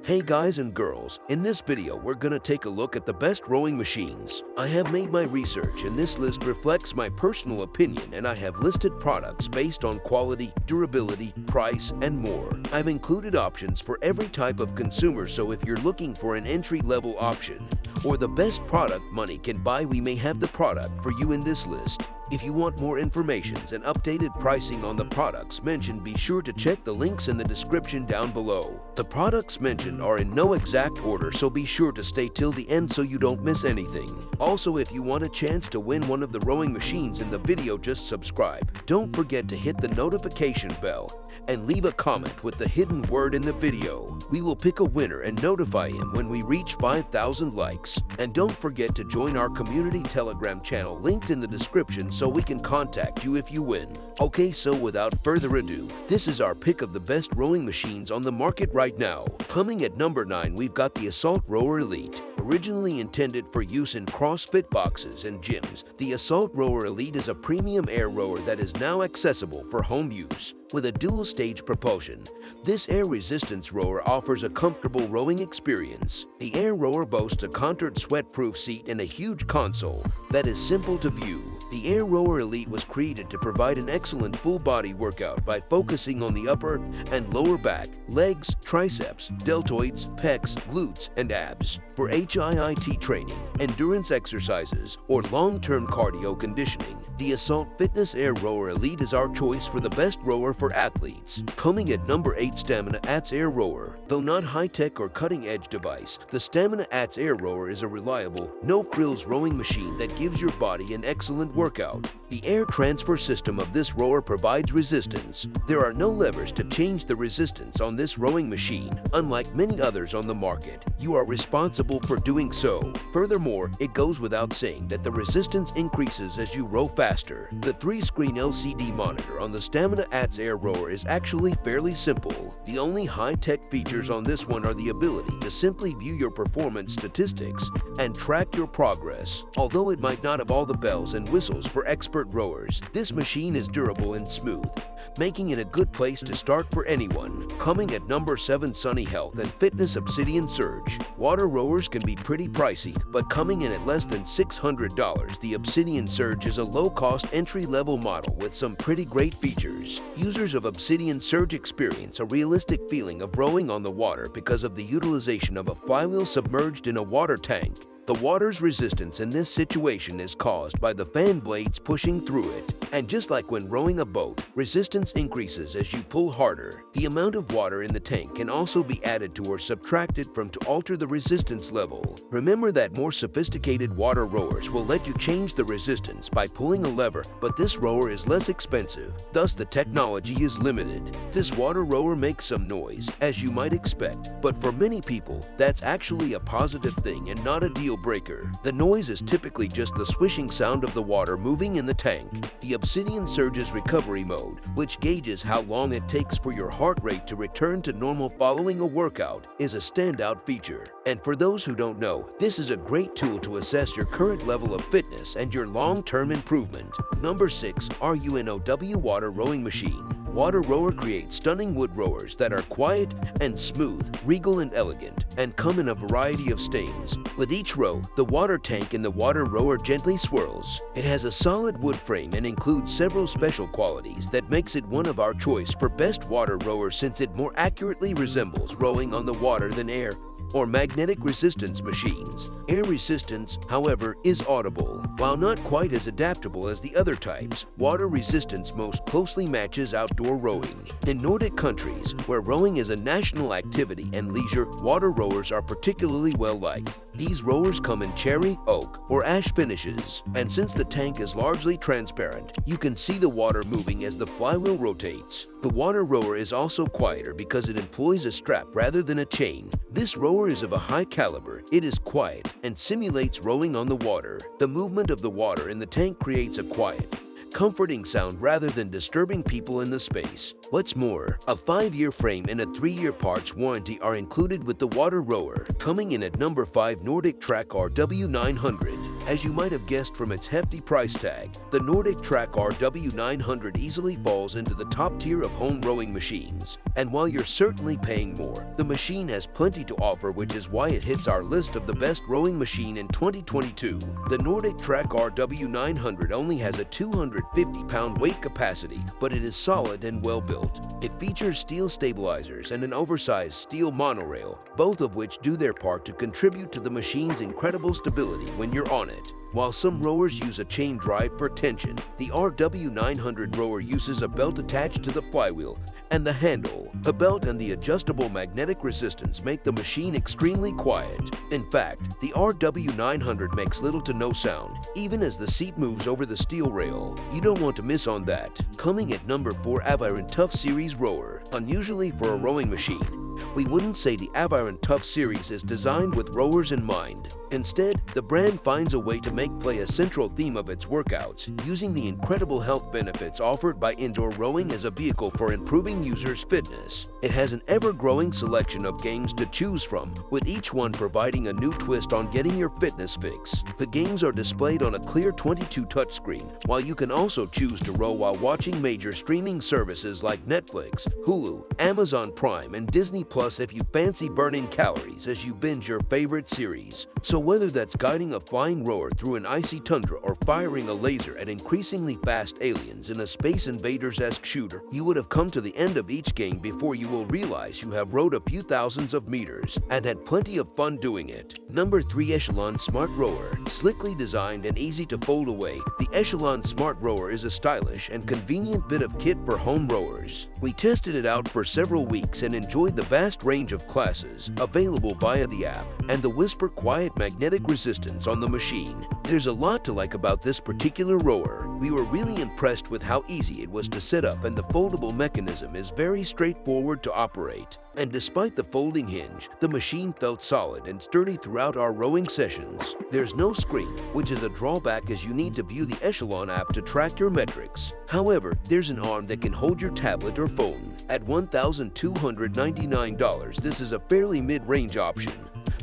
Hey guys and girls, in this video we're gonna take a look at the best rowing machines. I have made my research and this list reflects my personal opinion, and I have listed products based on quality, durability, price, and more. I've included options for every type of consumer, so if you're looking for an entry-level option or the best product money can buy, we may have the product for you in this list. If you want more information and updated pricing on the products mentioned, be sure to check the links in the description down below. The products mentioned are in no exact order, so be sure to stay till the end so you don't miss anything. Also, if you want a chance to win one of the rowing machines in the video, just subscribe. Don't forget to hit the notification bell and leave a comment with the hidden word in the video. We will pick a winner and notify him when we reach 5,000 likes. And don't forget to join our community Telegram channel linked in the description so we can contact you if you win. Okay, so without further ado, this is our pick of the best rowing machines on the market right now. Coming at number 9, we've got the AssaultRower Elite. Originally intended for use in CrossFit boxes and gyms, the AssaultRower Elite is a premium air rower that is now accessible for home use. With a dual-stage propulsion, this air resistance rower offers a comfortable rowing experience. The air rower boasts a contoured sweat-proof seat and a huge console that is simple to view. The Air Rower Elite was created to provide an excellent full-body workout by focusing on the upper and lower back, legs, triceps, deltoids, pecs, glutes, and abs. For HIIT training, endurance exercises, or long-term cardio conditioning, the Assault Fitness Air Rower Elite is our choice for the best rower for athletes. Coming at number 8, Stamina ATS Air Rower. Though not high-tech or cutting-edge device, the Stamina ATS Air Rower is a reliable, no-frills rowing machine that gives your body an excellent workout. The air transfer system of this rower provides resistance. There are no levers to change the resistance on this rowing machine, unlike many others on the market. You are responsible for doing so. Furthermore, it goes without saying that the resistance increases as you row faster. The 3-screen LCD monitor on the Stamina ATS Air Rower is actually fairly simple. The only high-tech features on this one are the ability to simply view your performance statistics and track your progress. Although it might not have all the bells and whistles for expert rowers, this machine is durable and smooth, making it a good place to start for anyone. Coming at number 7, Sunny Health and Fitness Obsidian Surge. Water rowers can be pretty pricey, but coming in at less than $600, the Obsidian Surge is a low-cost entry-level model with some pretty great features. Users of Obsidian Surge experience a realistic feeling of rowing on the water because of the utilization of a flywheel submerged in a water tank. The water's resistance in this situation is caused by the fan blades pushing through it. And just like when rowing a boat, resistance increases as you pull harder. The amount of water in the tank can also be added to or subtracted from to alter the resistance level. Remember that more sophisticated water rowers will let you change the resistance by pulling a lever, but this rower is less expensive, thus the technology is limited. This water rower makes some noise, as you might expect, but for many people, that's actually a positive thing and not a deal breaker. The noise is typically just the swishing sound of the water moving in the tank. The Obsidian Surge's recovery mode, which gauges how long it takes for your heart rate to return to normal following a workout, is a standout feature. And for those who don't know, this is a great tool to assess your current level of fitness and your long-term improvement. Number 6, RUNOW Water Rowing Machine. Water Rower creates stunning wood rowers that are quiet and smooth, regal and elegant, and come in a variety of stains. With each row, the water tank in the water rower gently swirls. It has a solid wood frame and includes several special qualities that makes it one of our choice for best water rowers, since it more accurately resembles rowing on the water than air or magnetic resistance machines. Air resistance, however, is audible. While not quite as adaptable as the other types, water resistance most closely matches outdoor rowing. In Nordic countries, where rowing is a national activity and leisure, water rowers are particularly well liked. These rowers come in cherry, oak, or ash finishes, and since the tank is largely transparent, you can see the water moving as the flywheel rotates. The water rower is also quieter because it employs a strap rather than a chain. This rower is of a high caliber, it is quiet, and simulates rowing on the water. The movement of the water in the tank creates a quiet, comforting sound rather than disturbing people in the space. What's more, a 5-year frame and a 3-year parts warranty are included with the water rower. Coming in at number 5, NordicTrack RW900. As you might have guessed from its hefty price tag, the NordicTrack RW900 easily falls into the top tier of home rowing machines. And while you're certainly paying more, the machine has plenty to offer, which is why it hits our list of the best rowing machine in 2022. The NordicTrack RW900 only has a 250-pound weight capacity, but it is solid and well built. It features steel stabilizers and an oversized steel monorail, both of which do their part to contribute to the machine's incredible stability when you're on it. While some rowers use a chain drive for tension, the RW900 rower uses a belt attached to the flywheel and the handle. The belt and the adjustable magnetic resistance make the machine extremely quiet. In fact, the RW900 makes little to no sound, even as the seat moves over the steel rail. You don't want to miss on that. Coming at number 4, Aviron Tough Series Rower. Unusually for a rowing machine, we wouldn't say the Aviron Tough Series is designed with rowers in mind. Instead, the brand finds a way to make play a central theme of its workouts, using the incredible health benefits offered by indoor rowing as a vehicle for improving users' fitness. It has an ever-growing selection of games to choose from, with each one providing a new twist on getting your fitness fix. The games are displayed on a clear 22 touchscreen, while you can also choose to row while watching major streaming services like Netflix, Hulu, Amazon Prime, and Disney Plus if you fancy burning calories as you binge your favorite series. So whether that's guiding a flying rower through an icy tundra or firing a laser at increasingly fast aliens in a Space Invaders-esque shooter, you would have come to the end of each game before you will realize you have rowed a few thousands of meters and had plenty of fun doing it. Number 3, Echelon Smart Rower. Slickly designed and easy to fold away, the Echelon Smart Rower is a stylish and convenient bit of kit for home rowers. We tested it out for several weeks and enjoyed the vast range of classes available via the app and the whisper quiet magnetic resistance on the machine. There's a lot to like about this particular rower. We were really impressed with how easy it was to set up, and the foldable mechanism is very straightforward to operate. And despite the folding hinge, the machine felt solid and sturdy throughout our rowing sessions. There's no screen, which is a drawback as you need to view the Echelon app to track your metrics. However, there's an arm that can hold your tablet or phone. At $1,299, this is a fairly mid-range option.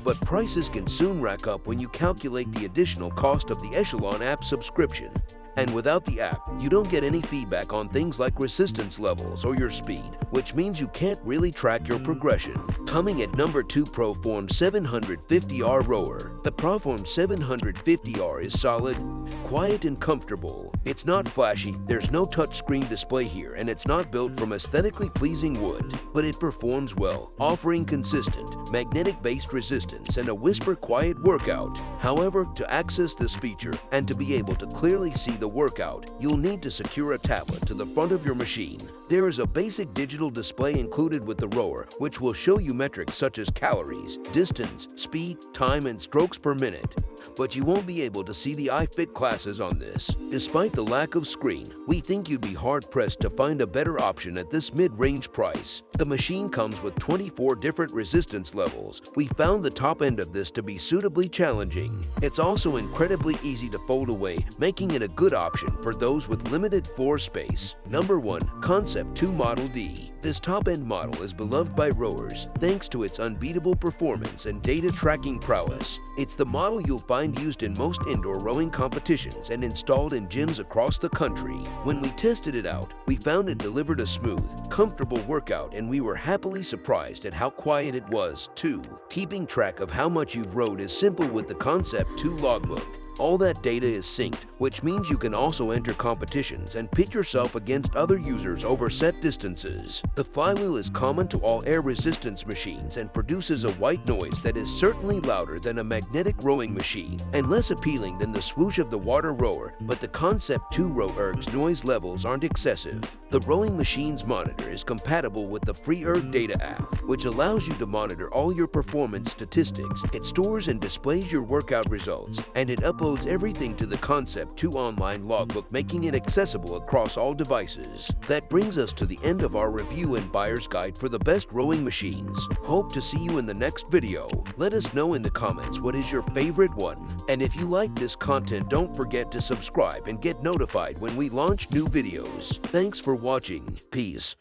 But prices can soon rack up when you calculate the additional cost of the Echelon app subscription. And without the app, you don't get any feedback on things like resistance levels or your speed, which means you can't really track your progression. Coming at number 2, ProForm 750R Rower. The ProForm 750R is solid, quiet, and comfortable. It's not flashy, there's no touchscreen display here, and it's not built from aesthetically pleasing wood, but it performs well, offering consistent, magnetic-based resistance and a whisper-quiet workout. However, to access this feature and to be able to clearly see the workout, you'll need to secure a tablet to the front of your machine. There is a basic digital display included with the rower, which will show you metrics such as calories, distance, speed, time, and strokes per minute. But you won't be able to see the iFit classes on this. Despite the lack of screen, we think you'd be hard-pressed to find a better option at this mid-range price. The machine comes with 24 different resistance levels. We found the top end of this to be suitably challenging. It's also incredibly easy to fold away, making it a good option for those with limited floor space. Number 1, Concept 2 Model D. This top-end model is beloved by rowers thanks to its unbeatable performance and data tracking prowess. It's the model you'll find used in most indoor rowing competitions and installed in gyms across the country. When we tested it out, we found it delivered a smooth, comfortable workout, and we were happily surprised at how quiet it was, too. Keeping track of how much you've rowed is simple with the Concept 2 logbook. All that data is synced, which means you can also enter competitions and pit yourself against other users over set distances. The flywheel is common to all air resistance machines and produces a white noise that is certainly louder than a magnetic rowing machine and less appealing than the swoosh of the water rower, but the Concept 2 row erg's noise levels aren't excessive. The rowing machine's monitor is compatible with the free erg data app, which allows you to monitor all your performance statistics. It stores and displays your workout results, and it uploads everything to the Concept 2 online logbook, making it accessible across all devices. That brings us to the end of our review and buyer's guide for the best rowing machines. Hope to see you in the next video. Let us know in the comments what is your favorite one. And if you like this content, don't forget to subscribe and get notified when we launch new videos. Thanks for watching. Peace.